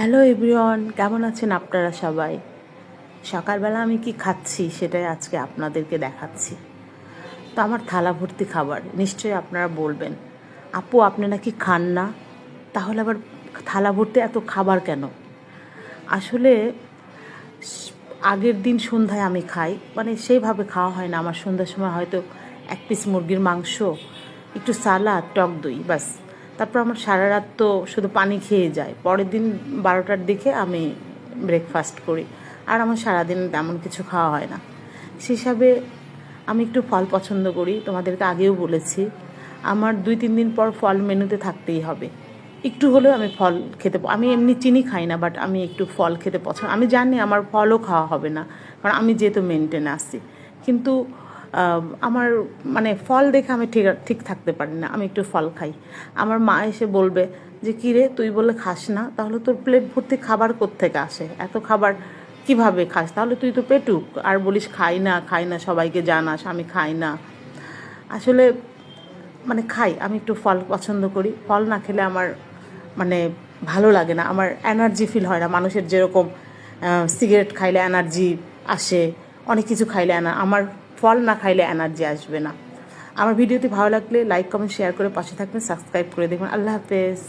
Hello everyone, কেমন আছেন আপনারা সবাই? সকালবেলা আমি কি খাচ্ছি সেটাই আজকে আপনাদেরকে দেখাচ্ছি। তো আমার থালা ভর্তি খাবার, নিশ্চয়ই আপনারা বলবেন, আপু আপনি নাকি খান না, তাহলে আবার থালা ভর্তি এত খাবার কেন? আসলে আগের দিন সন্ধ্যায় আমি খাই, মানে সেইভাবে খাওয়া হয় না আমার। সন্ধ্যার সময় হয়তো এক পিস মুরগির মাংস, একটু সালাদ, টক দই, ব্যাস। তারপর আমার সারা রাত তো শুধু পানি খেয়ে যায়। পরের দিন 12টার দিকে আমি ব্রেকফাস্ট করি, আর আমার সারাদিন তেমন কিছু খাওয়া হয় না। সে হিসাবে আমি একটু ফল পছন্দ করি, তোমাদেরকে আগেও বলেছি। আমার 2-3 দিন পর ফল মেনুতে থাকতেই হবে। একটু হলেও আমি ফল খেতে, আমি এমনি চিনি খাই না, বাট আমি একটু ফল খেতে পছন্দ। আমি জানি আমার ফলও খাওয়া হবে না, কারণ আমি যেহেতু মেনটেনে আসছি। কিন্তু আমার মানে ফল দেখে আমি ঠিক ঠিক থাকতে পারি না, আমি একটু ফল খাই। আমার মা এসে বলবে যে কী রে, তুই বলে খাস না, তাহলে তোর প্লেট ভর্তি খাবার কোত্থেকে আসে? এত খাবার কিভাবে খাস? তাহলে তুই তো পেটুক, আর বলিস খাই না খাই না, সবাইকে জানাস আমি খাই না। আসলে মানে খাই, আমি একটু ফল পছন্দ করি। ফল না খেলে আমার মানে ভালো লাগে না, আমার এনার্জি ফিল হয় না। মানুষের যেরকম সিগারেট খাইলে এনার্জি আসে, অনেক কিছু খাইলে আমার ফল না খাইলে এনার্জি আসবে না। আমার ভিডিওটি ভালো লাগলে লাইক কমেন্ট শেয়ার করে পাশে থাকবেন, সাবস্ক্রাইব করে দেখবেন। আল্লাহ হাফেজ।